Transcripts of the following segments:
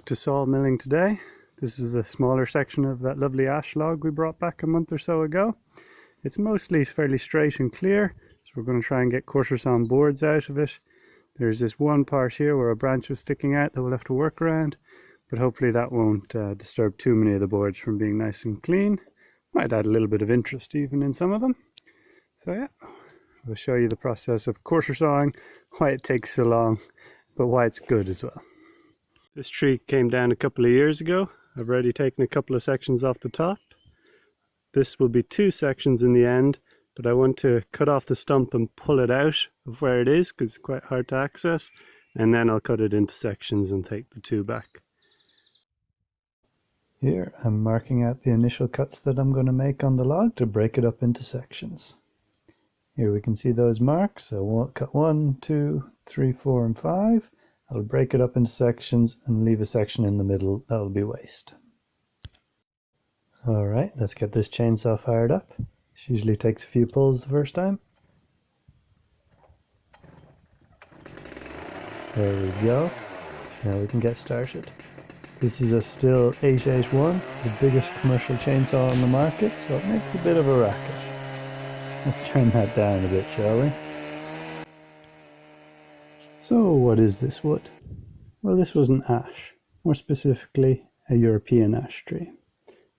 back to saw milling today. This is the smaller section of that lovely ash log we brought back a month or so ago. It's mostly fairly straight and clear, so we're going to try and get coarser sawn boards out of it. There's this one part here where a branch was sticking out that we'll have to work around, but hopefully that won't disturb too many of the boards from being nice and clean. Might add a little bit of interest even in some of them. So yeah, we'll show you the process of coarser sawing, why it takes so long, but why it's good as well. This tree came down a couple of years ago. I've already taken a couple of sections off the top. This will be 2 sections in the end, but I want to cut off the stump and pull it out of where it is because it's quite hard to access, and then I'll cut it into sections and take the 2 back. Here I'm marking out the initial cuts that I'm going to make on the log to break it up into sections. Here we can see those marks, so we'll cut 1, 2, 3, 4 and 5. I'll break it up into sections and leave a section in the middle that'll be waste. Alright, let's get this chainsaw fired up. This usually takes a few pulls the first time. There we go. Now we can get started. This is a Stihl 881, the biggest commercial chainsaw on the market, so it makes a bit of a racket. Let's turn that down a bit, shall we? So what is this wood? Well, this was an ash, more specifically a European ash tree.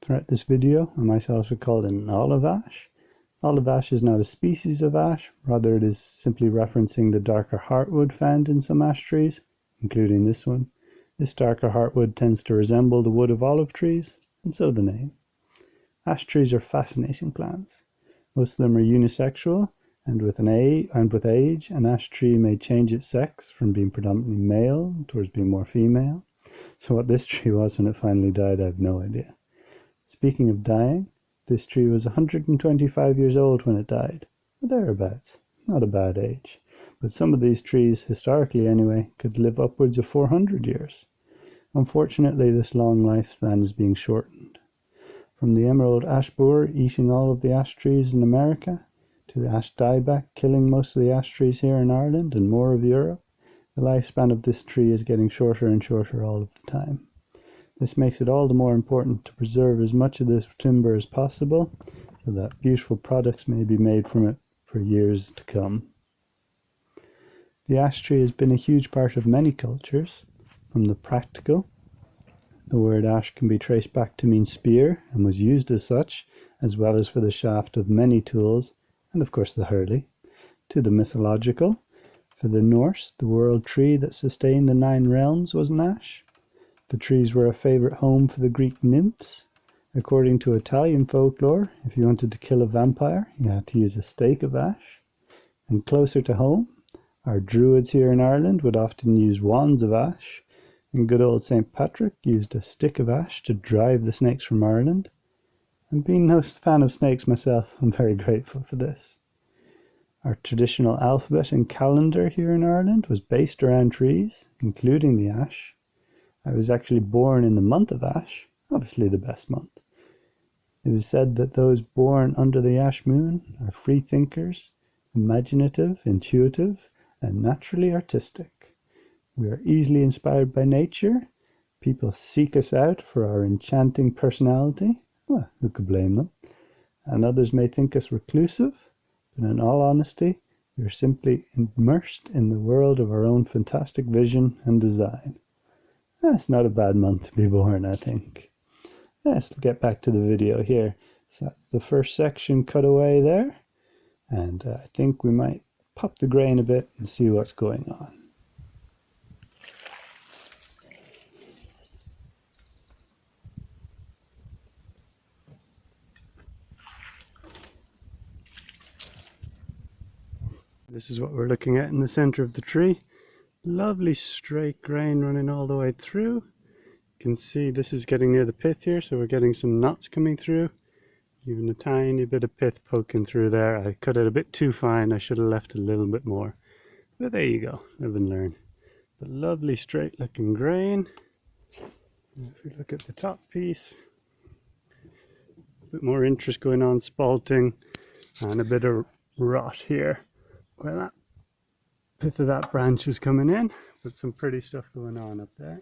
Throughout this video I might also call it an olive ash. Olive ash is not a species of ash, rather it is simply referencing the darker heartwood found in some ash trees, including this one. This darker heartwood tends to resemble the wood of olive trees, and so the name. Ash trees are fascinating plants. Most of them are unisexual, and with age, an ash tree may change its sex from being predominantly male towards being more female. So what this tree was when it finally died, I have no idea. Speaking of dying, this tree was 125 years old when it died, or thereabouts. Not a bad age. But some of these trees, historically anyway, could live upwards of 400 years. Unfortunately, this long lifespan is being shortened. From the emerald ash borer eating all of the ash trees in America, to the ash dieback killing most of the ash trees here in Ireland and more of Europe, the lifespan of this tree is getting shorter and shorter all of the time. This makes it all the more important to preserve as much of this timber as possible, so that beautiful products may be made from it for years to come. The ash tree has been a huge part of many cultures. From the practical, the word ash can be traced back to mean spear and was used as such, as well as for the shaft of many tools, and of course the hurley. To the mythological, for the Norse, the world tree that sustained the 9 realms was an ash. The trees were a favourite home for the Greek nymphs. According to Italian folklore, if you wanted to kill a vampire, you had to use a stake of ash. And closer to home, our druids here in Ireland would often use wands of ash, and good old St. Patrick used a stick of ash to drive the snakes from Ireland. And being no fan of snakes myself, I'm very grateful for this. Our traditional alphabet and calendar here in Ireland was based around trees, including the ash. I was actually born in the month of ash, obviously the best month. It is said that those born under the ash moon are free thinkers, imaginative, intuitive, and naturally artistic. We are easily inspired by nature. People seek us out for our enchanting personality. Well, who could blame them? And others may think us reclusive, but in all honesty, we are simply immersed in the world of our own fantastic vision and design. That's not a bad month to be born, I think. Let's get back to the video here. So that's the first section cut away there, and I think we might pop the grain a bit and see what's going on. This is what we're looking at in the center of the tree. Lovely straight grain running all the way through. You can see this is getting near the pith here, so we're getting some knots coming through. Even a tiny bit of pith poking through there. I cut it a bit too fine. I should have left a little bit more. But there you go. Live and learn. The lovely straight looking grain. And if we look at the top piece, a bit more interest going on, spalting, and a bit of rot here where that pith of that branch was coming in, but some pretty stuff going on up there.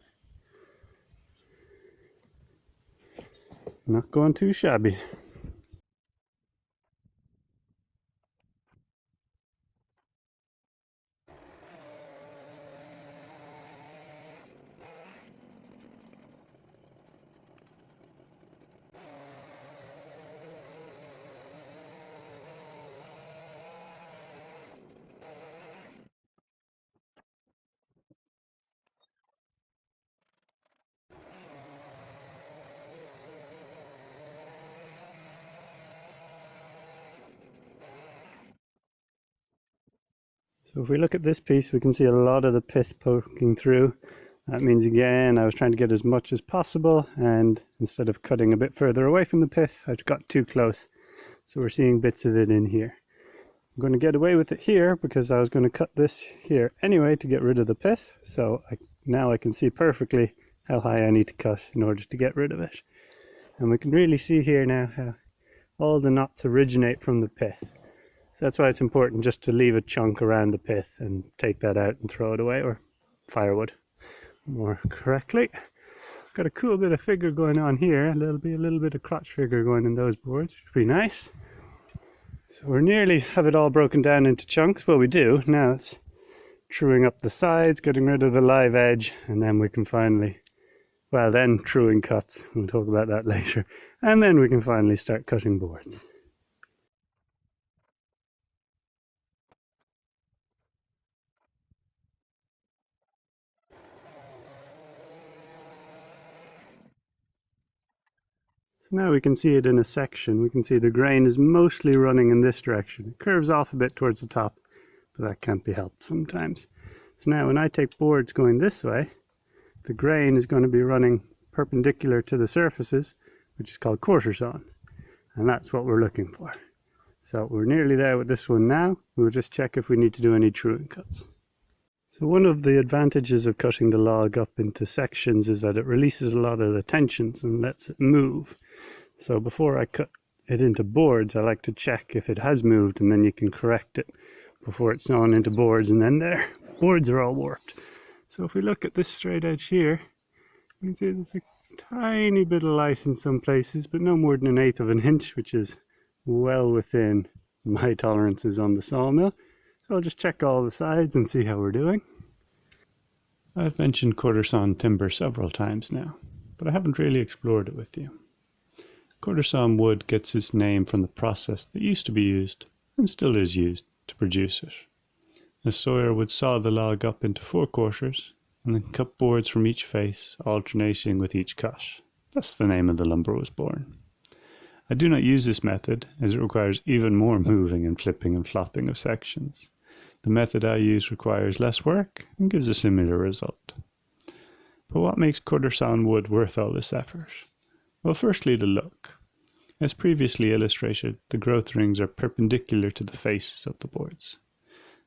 Not going too shabby. So if we look at this piece, we can see a lot of the pith poking through. That means again, I was trying to get as much as possible, and instead of cutting a bit further away from the pith, I got too close. So we're seeing bits of it in here. I'm going to get away with it here because I was going to cut this here anyway to get rid of the pith. So now I can see perfectly how high I need to cut in order to get rid of it. And we can really see here now how all the knots originate from the pith. So that's why it's important just to leave a chunk around the pith and take that out and throw it away, or firewood more correctly. Got a cool bit of figure going on here, a little bit of crotch figure going in those boards, which is pretty nice. So we're nearly have it all broken down into chunks. Well, we do. Now it's truing up the sides, getting rid of the live edge, and then we can finally, well, then truing cuts. We'll talk about that later. And then we can finally start cutting boards. So now we can see it in a section. We can see the grain is mostly running in this direction. It curves off a bit towards the top, but that can't be helped sometimes. So now when I take boards going this way, the grain is going to be running perpendicular to the surfaces, which is called quarter sawn. And that's what we're looking for. So we're nearly there with this one now. We'll just check if we need to do any truing cuts. So one of the advantages of cutting the log up into sections is that it releases a lot of the tensions and lets it move. So before I cut it into boards, I like to check if it has moved, and then you can correct it before it's sawn into boards, and then there, boards are all warped. So if we look at this straight edge here, you can see there's a tiny bit of light in some places, but no more than 1/8 of an inch, which is well within my tolerances on the sawmill. So I'll just check all the sides and see how we're doing. I've mentioned quarter sawn timber several times now, but I haven't really explored it with you. Quarter sawn wood gets its name from the process that used to be used, and still is used, to produce it. A sawyer would saw the log up into 4 quarters, and then cut boards from each face, alternating with each cut. Thus the name of the lumber was born. I do not use this method, as it requires even more moving and flipping and flopping of sections. The method I use requires less work and gives a similar result. But what makes quarter sawn wood worth all this effort? Well, firstly, the look. As previously illustrated, the growth rings are perpendicular to the faces of the boards.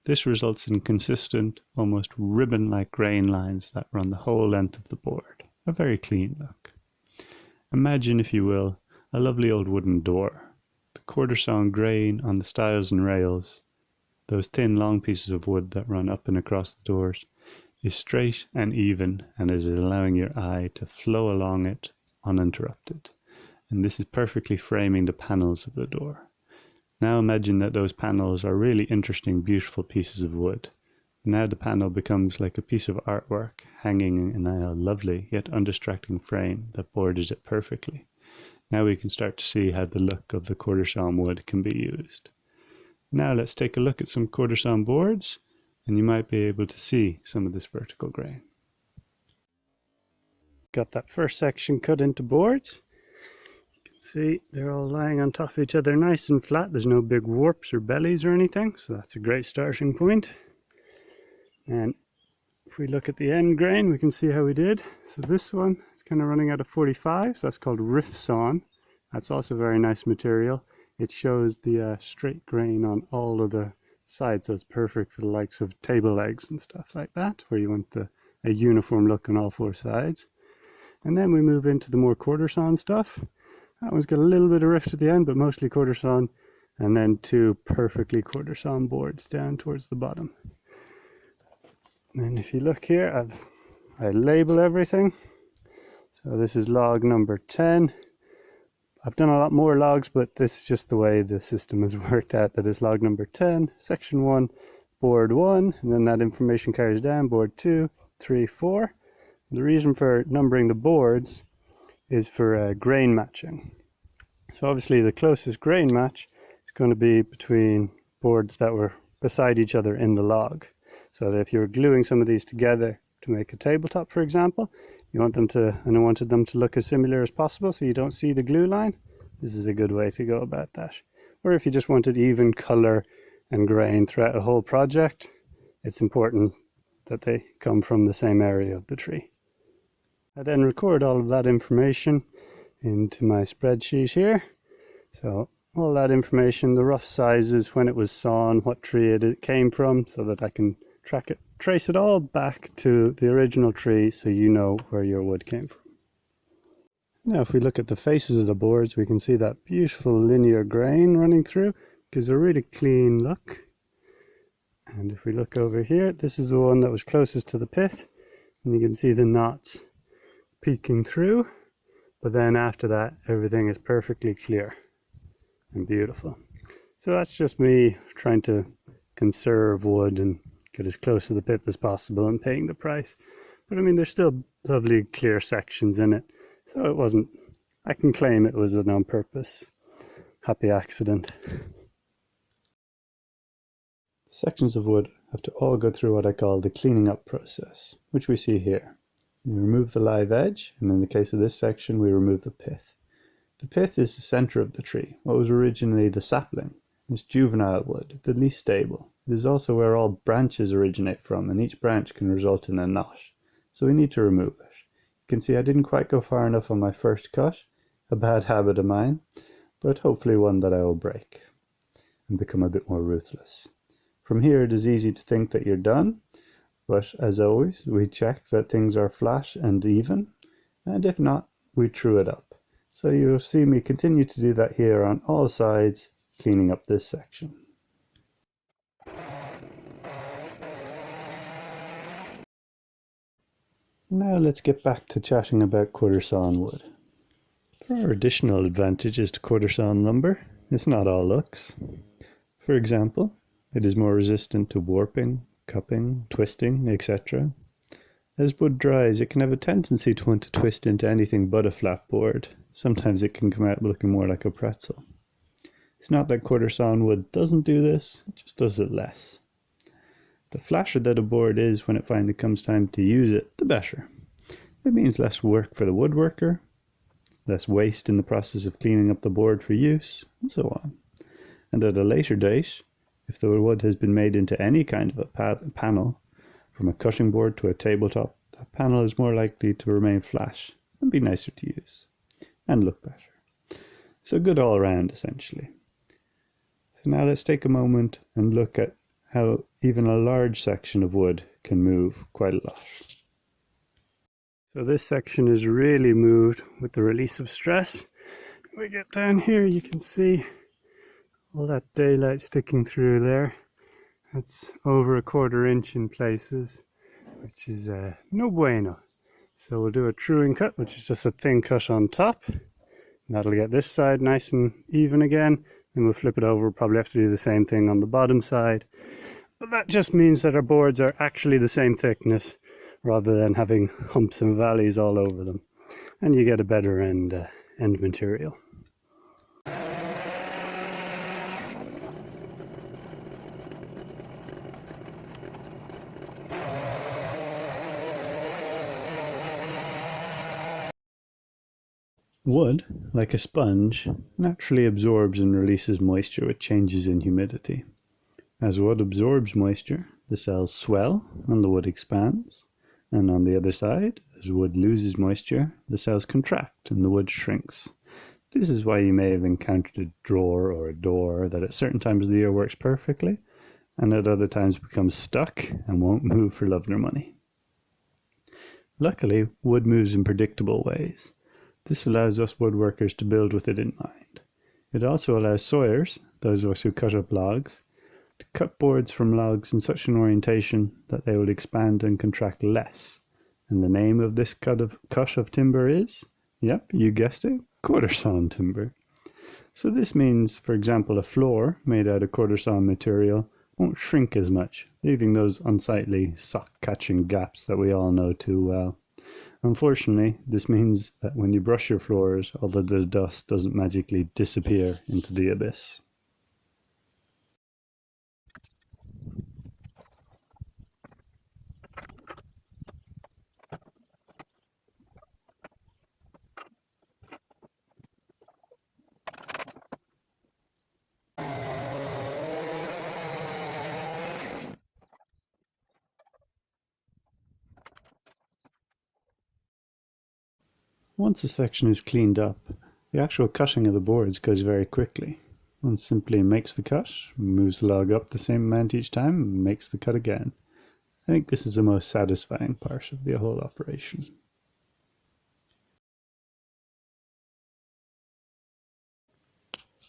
This results in consistent, almost ribbon-like grain lines that run the whole length of the board. A very clean look. Imagine, if you will, a lovely old wooden door. The quarter sawn grain on the stiles and rails, those thin long pieces of wood that run up and across the doors, is straight and even, and it is allowing your eye to flow along it uninterrupted. And this is perfectly framing the panels of the door. Now imagine that those panels are really interesting, beautiful pieces of wood. Now the panel becomes like a piece of artwork hanging in a lovely yet undistracting frame that borders it perfectly. Now we can start to see how the look of the quarter sawn wood can be used. Now let's take a look at some quarter sawn boards, and you might be able to see some of this vertical grain. Got that first section cut into boards. You can see they're all lying on top of each other nice and flat. There's no big warps or bellies or anything, so that's a great starting point. And if we look at the end grain, we can see how we did. So this one is kind of running out of 45, so that's called riff sawn. That's also very nice material. It shows the straight grain on all of the sides, so it's perfect for the likes of table legs and stuff like that, where you want a uniform look on all 4 sides. And then we move into the more quarter sawn stuff. That one's got a little bit of rift at the end, but mostly quarter sawn, and then 2 perfectly quarter sawn boards down towards the bottom. And if you look here, I label everything. So this is log number 10. I've done a lot more logs, but this is just the way the system has worked out. That is log number 10, section 1, board 1, and then that information carries down, board 2, 3, 4. The reason for numbering the boards is for grain matching. So obviously the closest grain match is going to be between boards that were beside each other in the log. So that if you're gluing some of these together to make a tabletop, for example, you want them to, and I wanted them to look as similar as possible so you don't see the glue line, this is a good way to go about that. Or if you just wanted even color and grain throughout a whole project, it's important that they come from the same area of the tree. I then record all of that information into my spreadsheet here. So all that information, the rough sizes, when it was sawn, what tree it came from, so that I can track it, trace it all back to the original tree so you know where your wood came from. Now if we look at the faces of the boards, we can see that beautiful linear grain running through, gives a really clean look. And if we look over here, this is the one that was closest to the pith, and you can see the knots peeking through, but then after that everything is perfectly clear and beautiful. So that's just me trying to conserve wood and get as close to the pith as possible and paying the price. But I mean, there's still lovely clear sections in it, so it wasn't, I can claim it was an on purpose happy accident. Sections of wood have to all go through what I call the cleaning up process, which we see here. You remove the live edge, and in the case of this section we remove the pith. The pith is the center of the tree, what was originally the sapling. It's juvenile wood, the least stable. It is also where all branches originate from, and each branch can result in a knot, so we need to remove it. You can see I didn't quite go far enough on my first cut, a bad habit of mine, but hopefully one that I will break and become a bit more ruthless. From here it is easy to think that you're done, but as always we check that things are flat and even, and if not, we true it up. So you'll see me continue to do that here on all sides, cleaning up this section. Now let's get back to chatting about quarter sawn wood. There are additional advantages to quarter sawn lumber. It's not all looks. For example, it is more resistant to warping, cupping, twisting, etc. As wood dries, it can have a tendency to want to twist into anything but a flat board. Sometimes it can come out looking more like a pretzel. It's not that quarter sawn wood doesn't do this, it just does it less. The flasher that a board is when it finally comes time to use it, the better. It means less work for the woodworker, less waste in the process of cleaning up the board for use, and so on. And at a later date, if the wood has been made into any kind of a panel, from a cutting board to a tabletop, that panel is more likely to remain flat and be nicer to use, and look better. So good all around, essentially. So now let's take a moment and look at how even a large section of wood can move quite a lot. So this section is really moved with the release of stress. When we get down here, you can see all that daylight sticking through there. It's over 1/4 inch in places, which is no bueno. So we'll do a truing cut, which is just a thin cut on top. That'll get this side nice and even again. Then we'll flip it over. We'll probably have to do the same thing on the bottom side. But that just means that our boards are actually the same thickness, rather than having humps and valleys all over them. And you get a better end material. Wood, like a sponge, naturally absorbs and releases moisture with changes in humidity. As wood absorbs moisture, the cells swell and the wood expands, and on the other side, as wood loses moisture, the cells contract and the wood shrinks. This is why you may have encountered a drawer or a door that at certain times of the year works perfectly, and at other times becomes stuck and won't move for love nor money. Luckily, wood moves in predictable ways. This allows us woodworkers to build with it in mind. It also allows sawyers, those of us who cut up logs, to cut boards from logs in such an orientation that they will expand and contract less. And the name of this cut of timber is, yep, you guessed it, quarter sawn timber. So this means, for example, a floor made out of quarter sawn material won't shrink as much, leaving those unsightly sock-catching gaps that we all know too well. Unfortunately, this means that when you brush your floors, all of the dust doesn't magically disappear into the abyss. Once a section is cleaned up, the actual cutting of the boards goes very quickly. One simply makes the cut, moves the log up the same amount each time, and makes the cut again. I think this is the most satisfying part of the whole operation.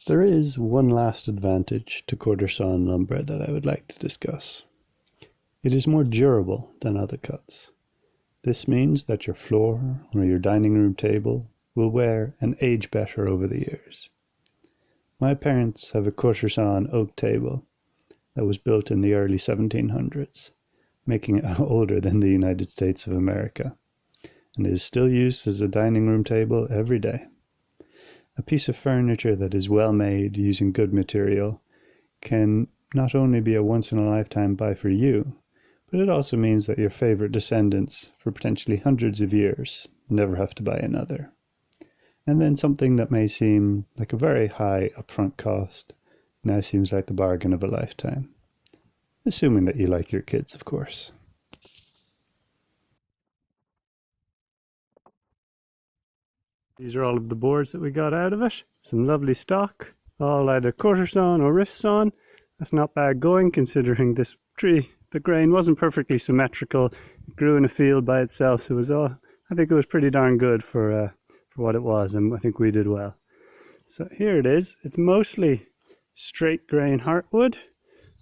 There is one last advantage to quarter sawn lumber that I would like to discuss. It is more durable than other cuts. This means that your floor or your dining room table will wear and age better over the years. My parents have a quarter sawn oak table that was built in the early 1700s, making it older than the United States of America, and it is still used as a dining room table every day. A piece of furniture that is well made using good material can not only be a once-in-a-lifetime buy for you, but it also means that your favorite descendants, for potentially hundreds of years, never have to buy another. And then something that may seem like a very high upfront cost now seems like the bargain of a lifetime. Assuming that you like your kids, of course. These are all of the boards that we got out of it. Some lovely stock, all either quarter sawn or rift sawn. That's not bad going considering this tree, the grain wasn't perfectly symmetrical. It grew in a field by itself, so it was all, I think it was pretty darn good for what it was, and I think we did well. So here it is. It's mostly straight grain heartwood.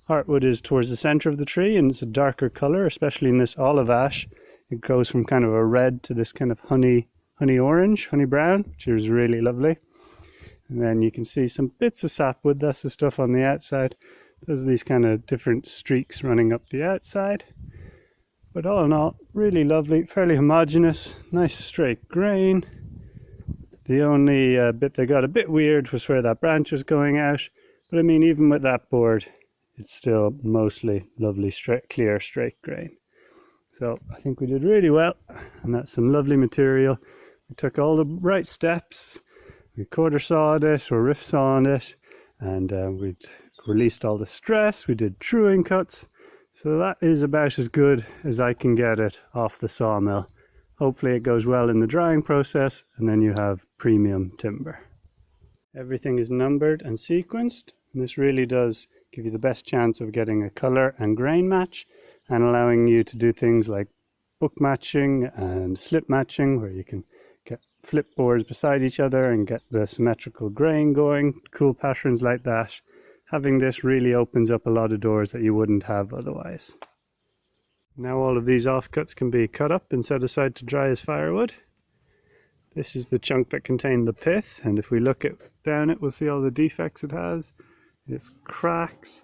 Heartwood is towards the center of the tree, and it's a darker color, especially in this olive ash. It goes from kind of a red to this kind of honey orange, honey brown, which is really lovely. And then you can see some bits of sapwood. That's the stuff on the outside. Those are these kind of different streaks running up the outside. But all in all, really lovely, fairly homogeneous, nice straight grain. The only bit that got a bit weird was where that branch was going out. But I mean, even with that board, it's still mostly lovely, straight, clear, straight grain. So I think we did really well, and that's some lovely material. We took all the right steps. We quarter sawed it or rift sawed it, and we released all the stress. We did truing cuts. So that is about as good as I can get it off the sawmill. Hopefully it goes well in the drying process, and then you have premium timber. Everything is numbered and sequenced, and this really does give you the best chance of getting a color and grain match, and allowing you to do things like book matching and slip matching, where you can get flip boards beside each other and get the symmetrical grain going, cool patterns like that. Having this really opens up a lot of doors that you wouldn't have otherwise. Now all of these offcuts can be cut up and set aside to dry as firewood. This is the chunk that contained the pith, and if we look down it, we'll see all the defects it has. It's cracks,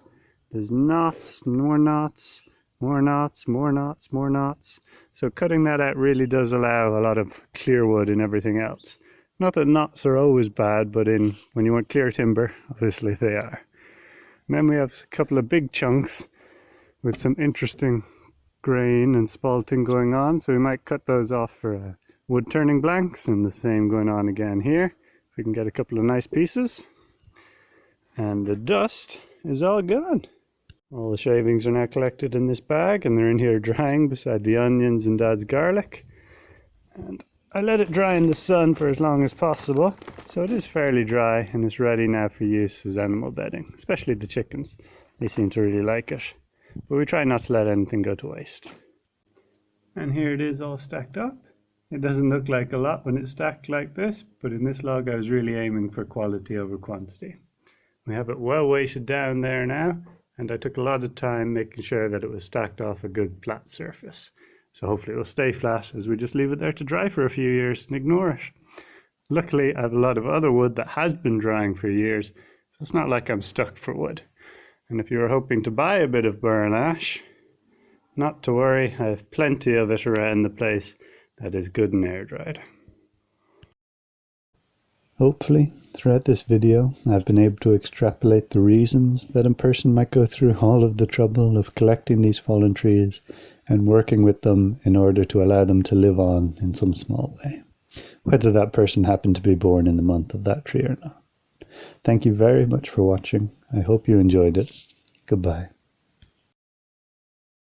there's knots, more knots, more knots, more knots, more knots. So cutting that out really does allow a lot of clear wood and everything else. Not that knots are always bad, but when you want clear timber, obviously they are. And then we have a couple of big chunks with some interesting grain and spalting going on, so we might cut those off for wood turning blanks, and the same going on again here. If we can get a couple of nice pieces. And the dust is all gone. All the shavings are now collected in this bag, and they're in here drying beside the onions and Dad's garlic. And I let it dry in the sun for as long as possible, so it is fairly dry and it's ready now for use as animal bedding, especially the chickens. They seem to really like it, but we try not to let anything go to waste. And here it is all stacked up. It doesn't look like a lot when it's stacked like this, but in this log I was really aiming for quality over quantity. We have it well weighted down there now, and I took a lot of time making sure that it was stacked off a good flat surface. So hopefully it will stay flat as we just leave it there to dry for a few years and ignore it. Luckily, I have a lot of other wood that has been drying for years, so it's not like I'm stuck for wood. And if you are hoping to buy a bit of burn ash, not to worry, I have plenty of it around the place that is good and air dried. Hopefully, throughout this video, I've been able to extrapolate the reasons that a person might go through all of the trouble of collecting these fallen trees and working with them in order to allow them to live on in some small way, whether that person happened to be born in the month of that tree or not. Thank you very much for watching. I hope you enjoyed it. Goodbye.